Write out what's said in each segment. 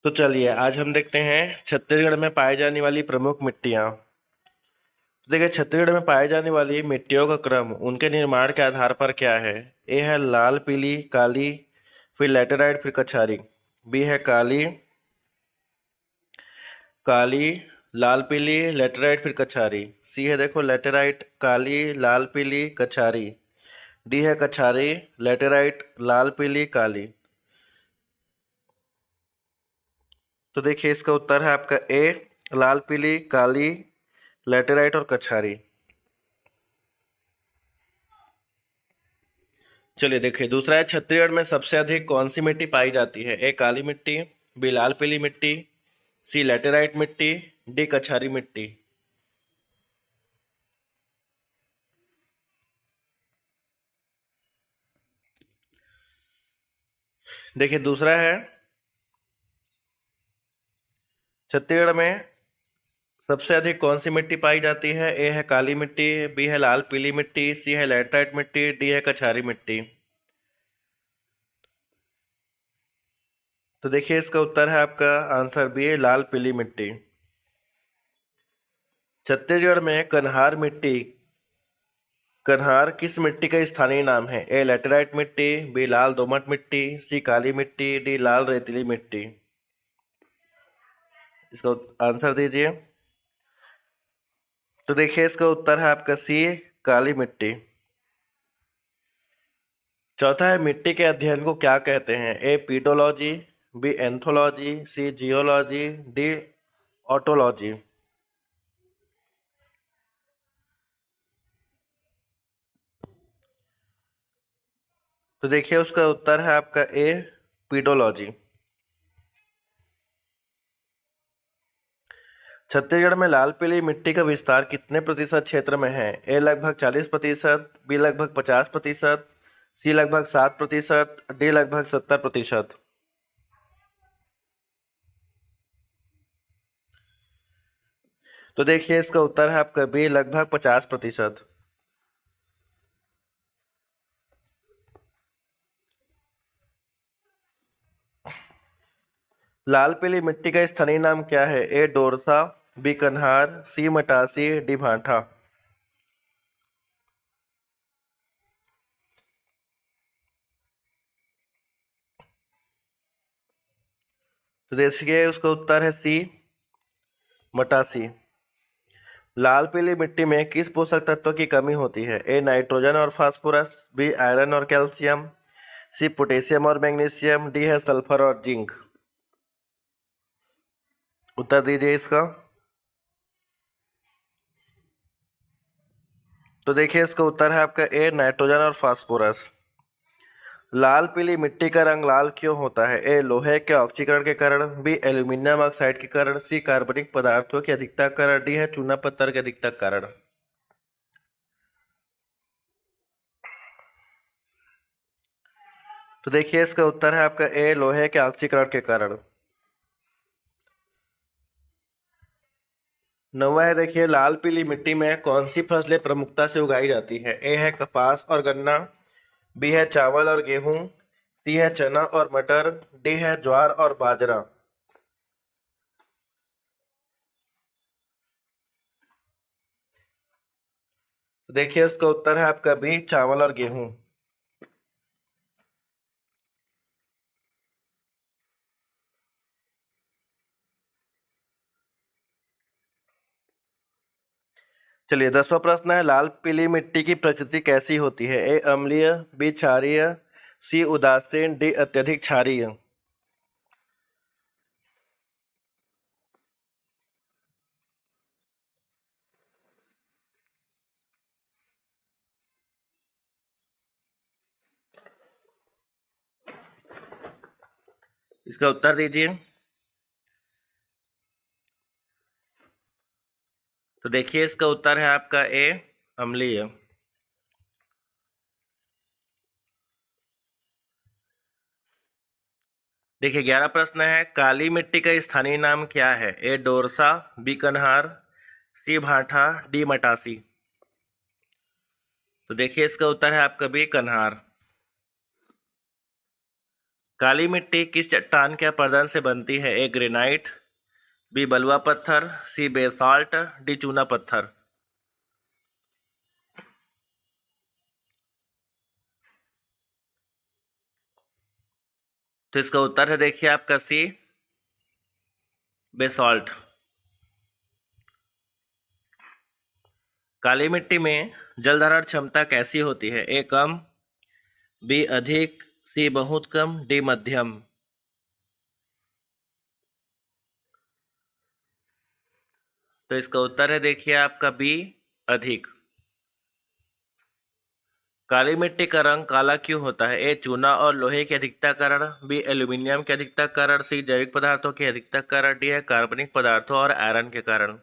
तो चलिए आज हम देखते हैं छत्तीसगढ़ में पाई जाने वाली प्रमुख मिट्टियाँ। तो देखिए छत्तीसगढ़ में पाई जाने वाली मिट्टियों का क्रम उनके निर्माण के आधार पर क्या है। ए है लाल पीली काली, फिर लैटेराइट, फिर कछारी। बी है काली काली लाल पीली लैटेराइट फिर कछारी। सी है देखो लैटेराइट काली लाल पीली कछारी। डी है कछारी लैटेराइट लाल पीली काली। तो देखिए इसका उत्तर है आपका ए लाल पीली काली लैटेराइट और कछारी। चलिए देखिए दूसरा है छत्तीसगढ़ में सबसे अधिक कौन सी मिट्टी पाई जाती है। ए काली मिट्टी, बी लाल पीली मिट्टी, सी लैटेराइट मिट्टी, डी कछारी मिट्टी। देखिए दूसरा है छत्तीसगढ़ में सबसे अधिक कौन सी मिट्टी पाई जाती है। ए है काली मिट्टी, बी है लाल पीली मिट्टी, सी है लैटेराइट मिट्टी, डी है कछारी मिट्टी। तो देखिए इसका उत्तर है आपका आंसर बी है लाल पीली मिट्टी। छत्तीसगढ़ में कन्हार किस मिट्टी का स्थानीय नाम है। ए लैटेराइट मिट्टी, बी लाल दोमट मिट्टी, सी काली मिट्टी, डी लाल रेतीली मिट्टी। इसका आंसर दीजिए। तो देखिए इसका उत्तर है आपका सी काली मिट्टी। चौथा है मिट्टी के अध्ययन को क्या कहते हैं। ए पीडोलॉजी, बी एंथोलॉजी, सी जियोलॉजी, डी ऑटोलॉजी। तो देखिए उसका उत्तर है आपका ए पीडोलॉजी। छत्तीसगढ़ में लाल पीली मिट्टी का विस्तार कितने प्रतिशत क्षेत्र में है। ए लगभग 40%, बी लगभग 50%, सी लगभग 7%, डी लगभग 70%। तो देखिए इसका उत्तर है आपका बी लगभग 50%। लाल पीली मिट्टी का स्थानीय नाम क्या है। ए डोरसा, बी कन्हार, सी मटासी, डी भांठा। तो देखिए उसका उत्तर है सी मटासी। लाल पीली मिट्टी में किस पोषक तत्व की कमी होती है। ए नाइट्रोजन और फास्फोरस, बी आयरन और कैल्शियम, सी पोटेशियम और मैग्नीशियम, डी है सल्फर और जिंक। उत्तर दीजिए इसका। तो देखिए इसका उत्तर है आपका ए नाइट्रोजन और फास्फोरस। लाल पीली मिट्टी का रंग लाल क्यों होता है। ए लोहे के ऑक्सीकरण के कारण, बी एल्यूमिनियम ऑक्साइड के कारण, सी कार्बनिक पदार्थों की अधिकता के कारण, डी है चूना पत्थर की अधिकता के कारण। तो देखिए इसका उत्तर है आपका ए लोहे के ऑक्सीकरण के कारण। नौवा है देखिए लाल पीली मिट्टी में कौन सी फसलें प्रमुखता से उगाई जाती है। ए है कपास और गन्ना, बी है चावल और गेहूं, सी है चना और मटर, डी है ज्वार और बाजरा। तो देखिए उसका उत्तर है आपका बी चावल और गेहूं। चलिए 10वां प्रश्न है लाल पीली मिट्टी की प्रकृति कैसी होती है। ए अम्लीय, बी क्षारीय, सी उदासीन, डी अत्यधिक क्षारीय। इसका उत्तर दीजिए। तो देखिए इसका उत्तर है आपका ए अम्लीय। देखिए 11 प्रश्न है काली मिट्टी का स्थानीय नाम क्या है। ए डोरसा, बी कन्हार, सी भाठा, डी मटासी। तो देखिए इसका उत्तर है आपका बी कन्हार। काली मिट्टी किस चट्टान के अपरदन से बनती है? ए ग्रेनाइट, बी बलुआ पत्थर, सी बेसाल्ट, डी चूना पत्थर। तो इसका उत्तर है देखिए आपका सी बेसाल्ट। काली मिट्टी में जल धारण क्षमता कैसी होती है? ए कम, बी अधिक, सी बहुत कम, डी मध्यम। तो इसका उत्तर है देखिए आपका बी अधिक। काली मिट्टी का रंग काला क्यों होता है? ए चूना और लोहे के अधिकता कारण, बी एल्यूमिनियम के अधिकता कारण, सी जैविक पदार्थों के अधिकता कारण, डी है कार्बनिक पदार्थों और आयरन के कारण।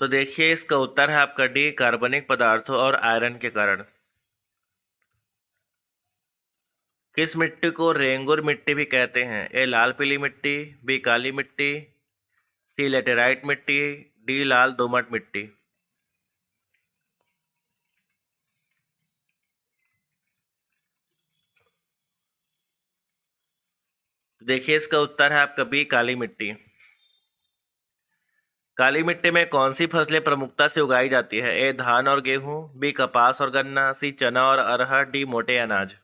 तो देखिए इसका उत्तर है आपका डी कार्बनिक पदार्थों और आयरन के कारण। किस मिट्टी को रेंगुर मिट्टी भी कहते हैं? ए लाल पीली मिट्टी, बी काली मिट्टी, सी लेटेराइट मिट्टी, डी लाल दोमट मिट्टी। तो देखिए इसका उत्तर है आपका बी काली मिट्टी। काली मिट्टी में कौन सी फसलें प्रमुखता से उगाई जाती है? ए धान और गेहूं, बी कपास और गन्ना, सी चना और अरहर, डी मोटे अनाज।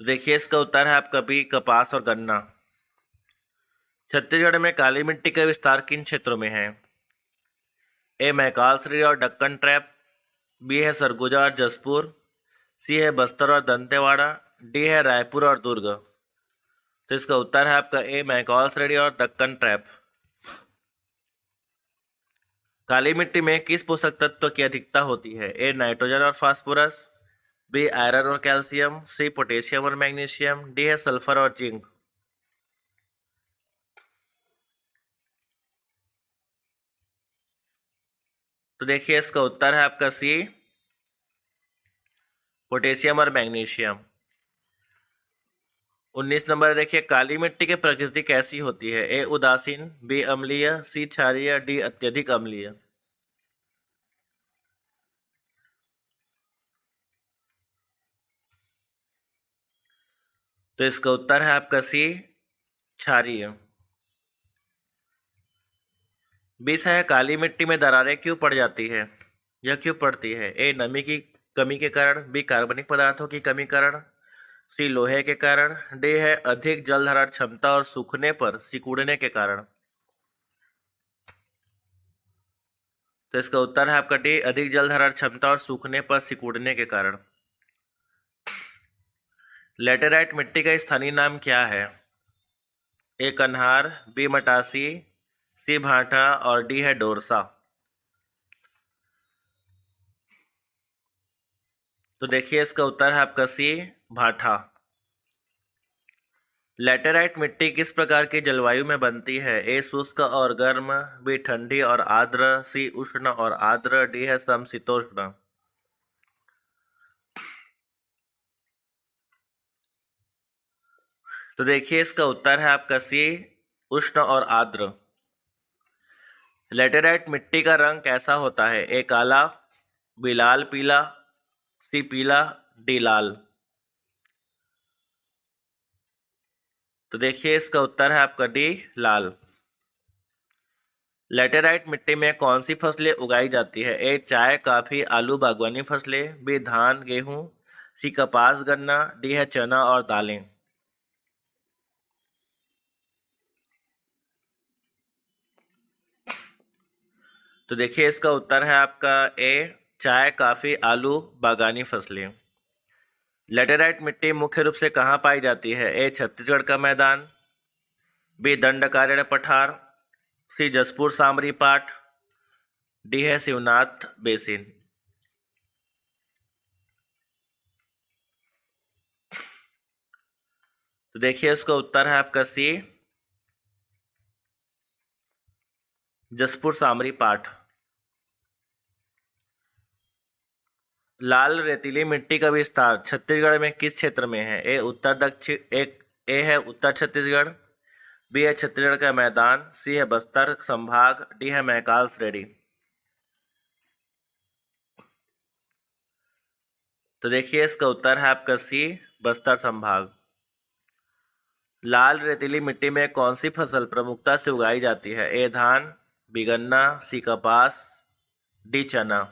तो देखिए इसका उत्तर है आपका बी कपास और गन्ना। छत्तीसगढ़ में काली मिट्टी का विस्तार किन क्षेत्रों में है? ए मैकाल श्रेणी और दक्कन ट्रैप, बी है सरगुजा और जसपुर, सी है बस्तर और दंतेवाड़ा, डी है रायपुर और दुर्ग। तो इसका उत्तर है आपका ए मैकाल श्रेणी और दक्कन ट्रैप। काली मिट्टी में किस पोषक तत्व की अधिकता होती है? ए नाइट्रोजन और फास्फोरस, बी आयरन और कैल्शियम, सी पोटेशियम और मैग्नीशियम, डी है सल्फर और जिंक। तो देखिए इसका उत्तर है आपका सी पोटेशियम और मैग्नीशियम। 19 नंबर देखिए काली मिट्टी की प्रकृति कैसी होती है? ए उदासीन, बी अम्लीय, सी क्षारीय, डी अत्यधिक अम्लीय। तो इसका उत्तर है आपका सी क्षारीय। 20 है काली मिट्टी में दरारें क्यों पड़ जाती है? यह क्यों पड़ती है? ए नमी की कमी के कारण, बी कार्बनिक पदार्थों की कमी कारण, सी लोहे के कारण, डी है अधिक जल धारण क्षमता और सूखने पर सिकुड़ने के कारण। तो इसका उत्तर है आपका डी अधिक जल धारण क्षमता और सूखने पर सिकुड़ने के कारण। लेटेराइट मिट्टी का स्थानीय नाम क्या है? ए कन्हार, बी मटासी, सी भाटा और डी है डोरसा। तो देखिए इसका उत्तर है आपका सी भाटा। लेटेराइट मिट्टी किस प्रकार की जलवायु में बनती है? ए शुष्क और गर्म, बी ठंडी और आर्द्र, सी उष्ण और आर्द्र, डी है समशीतोष्ण। तो देखिए इसका उत्तर है आपका सी उष्ण और आर्द्र। लेटेराइट मिट्टी का रंग कैसा होता है? ए काला, बी लाल पीला, सी पीला, डी लाल। तो देखिए इसका उत्तर है आपका डी लाल। लेटेराइट मिट्टी में कौन सी फसलें उगाई जाती है? ए चाय काफी आलू बागवानी फसलें, बी धान गेहूं, सी कपास गन्ना, डी है चना और दालें। तो देखिए इसका उत्तर है आपका ए चाय काफी आलू बागानी फसलें। लेटेराइट मिट्टी मुख्य रूप से कहाँ पाई जाती है? ए छत्तीसगढ़ का मैदान, बी दंडकारण्य पठार, सी जसपुर सामरी पाट, डी है शिवनाथ बेसिन। तो देखिए इसका उत्तर है आपका सी जसपुर सामरी पाट। लाल रेतीली मिट्टी का विस्तार छत्तीसगढ़ में किस क्षेत्र में है? ए उत्तर दक्षिण, एक ए है उत्तर छत्तीसगढ़, बी है छत्तीसगढ़ का मैदान, सी है बस्तर संभाग, डी है महाकाल श्रेणी। तो देखिए इसका उत्तर है आपका सी, बस्तर संभाग। लाल रेतीली मिट्टी में कौन सी फसल प्रमुखता से उगाई जाती है? ए धान, बी गन्ना, सी कपास, डी चना।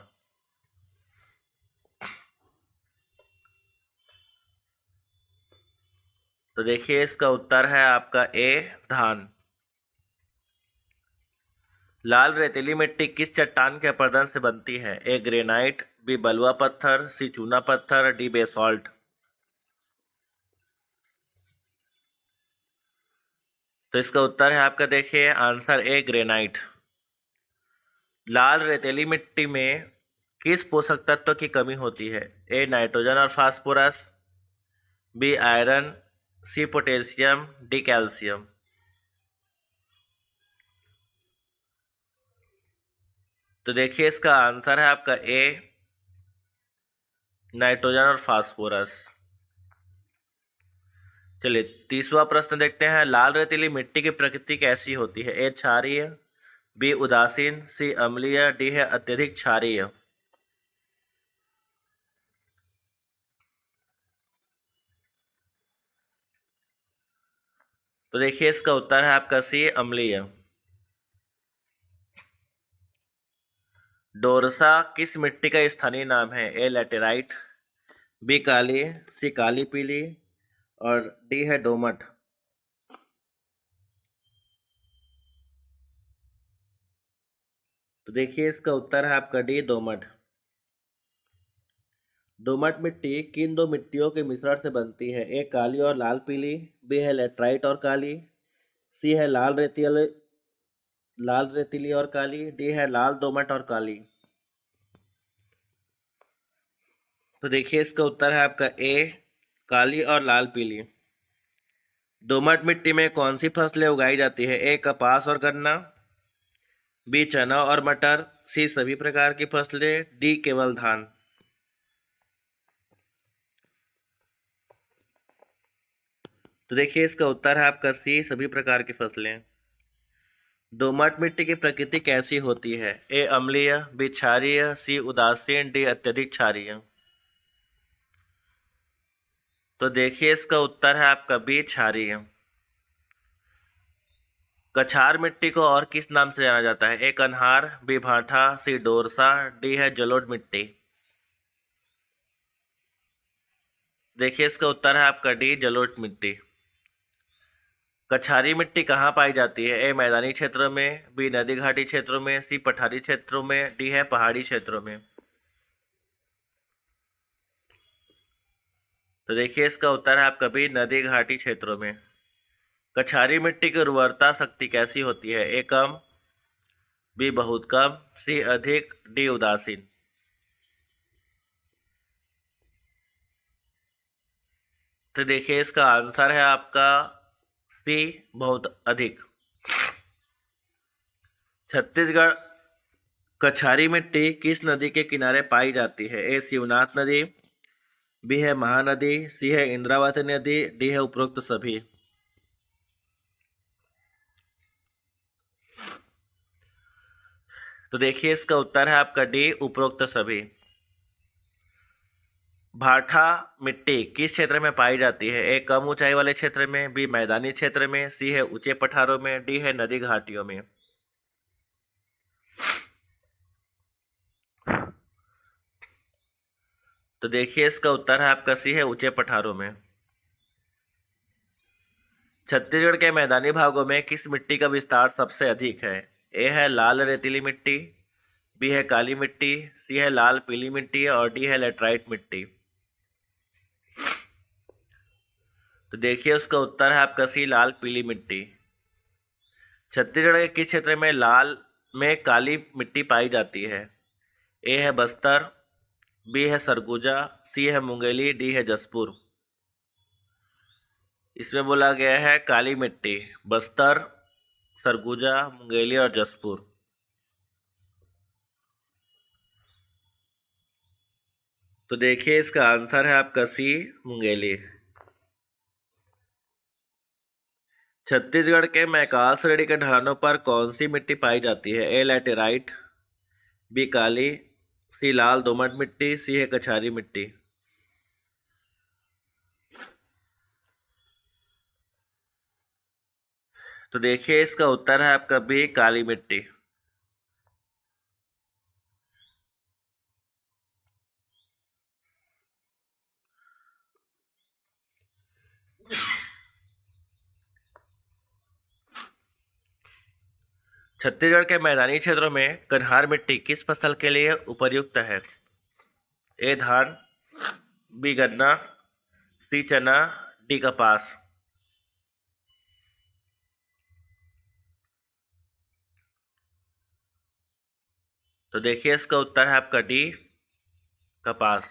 तो देखिए इसका उत्तर है आपका ए, धान। लाल रेतीली मिट्टी किस चट्टान के अपरदन से बनती है? ए ग्रेनाइट, बी बलुआ पत्थर, सी चूना पत्थर, डी बेसॉल्ट। तो इसका उत्तर है आपका देखिए आंसर ए, ग्रेनाइट। लाल रेतीली मिट्टी में किस पोषक तत्व की कमी होती है? ए नाइट्रोजन और phosphorus, B iron, C potassium, D calcium. तो देखिए इसका आंसर है आपका ए, नाइट्रोजन और फास्फोरस। चलिए तीसरा प्रश्न देखते हैं। लाल रेतीली मिट्टी की प्रकृति कैसी होती है? ए क्षारीय, बी उदासीन, सी अम्लीय, डी है अत्यधिक क्षारीय। तो देखिए इसका उत्तर है आपका सी, अम्लीय। डोरसा किस मिट्टी का स्थानीय नाम है? ए लैटेराइट, बी काली, सी काली पीली और डी है दोमट। तो देखिए इसका उत्तर है आपका डी, दोमट। दोमट मिट्टी किन दो मिट्टियों के मिश्रण से बनती है? ए काली और लाल पीली, बी है लेटराइट और काली, सी है लाल रेतीली और काली, डी है लाल दोमट और काली। तो देखिए इसका उत्तर है आपका ए, काली और लाल पीली। दोमट मिट्टी में कौन सी फसलें उगाई जाती है? ए कपास और गन्ना, बी चना और मटर, सी सभी प्रकार की फसलें, डी केवल धान। तो देखिए इसका उत्तर है आपका सी, सभी प्रकार की फसलें। दोमट मिट्टी की प्रकृति कैसी होती है? ए अम्लीय, बी क्षारीय, सी उदासीन, डी अत्यधिक क्षारीय। तो देखिए इसका उत्तर है आपका बी, क्षारीय। कछार मिट्टी को और किस नाम से जाना जाता है? ए कन्हार, बी भाठा, सी डोरसा, डी है जलोढ़ मिट्टी। देखिए इसका उत्तर है आपका डी, जलोढ़ मिट्टी। कछारी मिट्टी कहाँ पाई जाती है? ए मैदानी क्षेत्रों में, बी नदी घाटी क्षेत्रों में, सी पठारी क्षेत्रों में, डी है पहाड़ी क्षेत्रों में। तो देखिए इसका उत्तर है आपका बी, नदी घाटी क्षेत्रों में। कछारी मिट्टी की उर्वरता शक्ति कैसी होती है? ए कम, बी बहुत कम, सी अधिक, डी उदासीन। तो देखिए इसका आंसर है आपका सी, बहुत अधिक। छत्तीसगढ़ कछारी मिट्टी किस नदी के किनारे पाई जाती है? ए शिवनाथ नदी, बी है महानदी, सी है इंद्रावती नदी, डी है उपरोक्त सभी। तो देखिए इसका उत्तर है आपका डी, उपरोक्त सभी। भाठा मिट्टी किस क्षेत्र में पाई जाती है? ए कम ऊंचाई वाले क्षेत्र में, बी मैदानी क्षेत्र में, सी है ऊंचे पठारों में, डी है नदी घाटियों में। तो देखिए इसका उत्तर है आपका सी, है ऊंचे पठारों में। छत्तीसगढ़ के मैदानी भागों में किस मिट्टी का विस्तार सबसे अधिक है? ए है लाल रेतीली मिट्टी, बी है काली मिट्टी, सी है लाल पीली मिट्टी और डी है लेटराइट मिट्टी। तो देखिए उसका उत्तर है आपका सी, लाल पीली मिट्टी। छत्तीसगढ़ के किस क्षेत्र में लाल में काली मिट्टी पाई जाती है? ए है बस्तर, बी है सरगुजा, सी है मुंगेली, डी है जसपुर। इसमें बोला गया है काली मिट्टी, बस्तर, सरगुजा, मुंगेली और जसपुर। तो देखिए इसका आंसर है आपका सी, मुंगेली। छत्तीसगढ़ के मैकाल श्रेणी के ढलानों पर कौन सी मिट्टी पाई जाती है? ए लैटेराइट, बी काली, सी लाल दोमट मिट्टी, सी है कछारी मिट्टी। तो देखिए इसका उत्तर है आपका बी काली मिट्टी। छत्तीसगढ़ के मैदानी क्षेत्रों में कन्हार मिट्टी किस फसल के लिए उपयुक्त है? ए धान, बी गन्ना, सी चना, डी कपास। तो देखिए इसका उत्तर है आपका डी कपास।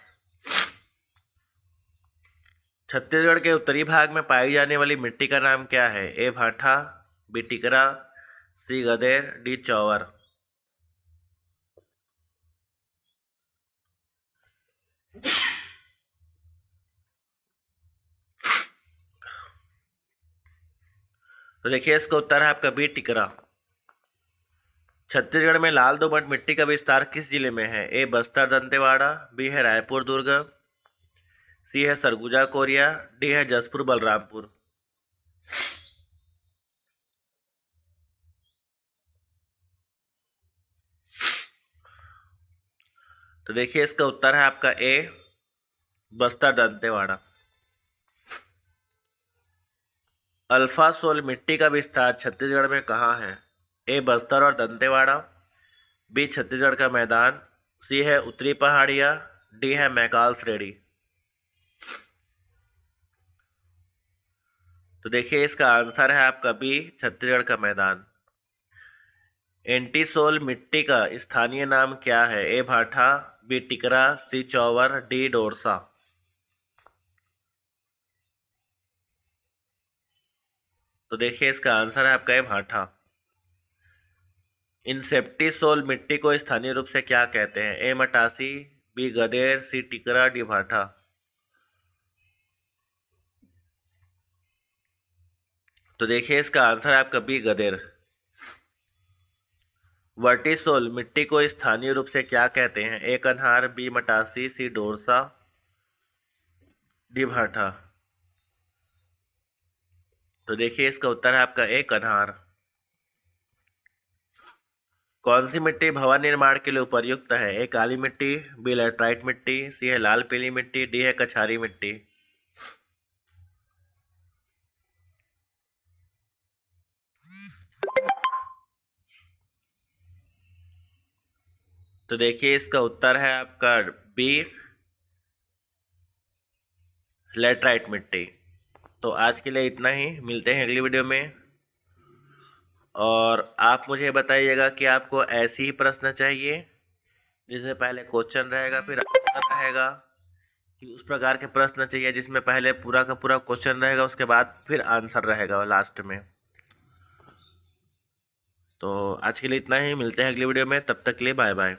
छत्तीसगढ़ के उत्तरी भाग में पाई जाने वाली मिट्टी का नाम क्या है? ए भाठा, बी टिकरा, सी गदेर, डी चौवर। तो देखिए इसका उत्तर है आपका बी टिकरा। छत्तीसगढ़ में लाल दोमट मिट्टी का विस्तार किस जिले में है? ए बस्तर दंतेवाड़ा, बी है रायपुर दुर्ग, सी है सरगुजा कोरिया, डी है जसपुर बलरामपुर। तो देखिए इसका उत्तर है आपका ए बस्तर दंतेवाड़ा। अल्फा सोल मिट्टी का विस्तार छत्तीसगढ़ में कहाँ है? ए बस्तर और दंतेवाड़ा, बी छत्तीसगढ़ का मैदान, सी है उत्तरी पहाड़िया, डी है मैकाल श्रेणी। तो देखिए इसका आंसर है आपका बी छत्तीसगढ़ का मैदान। एंटीसोल मिट्टी का स्थानीय नाम क्या है? ए भाठा, बी टिकरा, सी चौवर, डी डोरसा। तो देखिए इसका आंसर है आपका ए भाठा। इंसेप्टिसोल मिट्टी को स्थानीय रूप से क्या कहते हैं? ए मटासी, बी गदेर, सी टिकरा, डी भाठा। तो देखिए इसका आंसर है आपका बी गदेर। वर्टिसोल मिट्टी को स्थानीय रूप से क्या कहते हैं? ए कन्हार, बी मटासी, सी डोरसा, डी भाठा। तो देखिए इसका उत्तर है आपका ए कन्हार। कौन सी मिट्टी भवन निर्माण के लिए उपयुक्त है? ए काली मिट्टी, बी लैटराइट मिट्टी, सी है लाल पीली मिट्टी, डी है कछारी मिट्टी। तो देखिए इसका उत्तर है आपका बी लैटराइट मिट्टी। तो आज के लिए इतना ही, मिलते हैं अगली वीडियो में। और आप मुझे बताइएगा कि आपको ऐसे ही प्रश्न चाहिए जिसमें पहले क्वेश्चन रहेगा फिर आंसर रहेगा, कि उस प्रकार के प्रश्न चाहिए जिसमें पहले पूरा का पूरा क्वेश्चन रहेगा उसके बाद फिर आंसर रहेगा लास्ट में। तो आज के लिए इतना ही, मिलते हैं अगली वीडियो में, तब तक के लिए बाय बाय।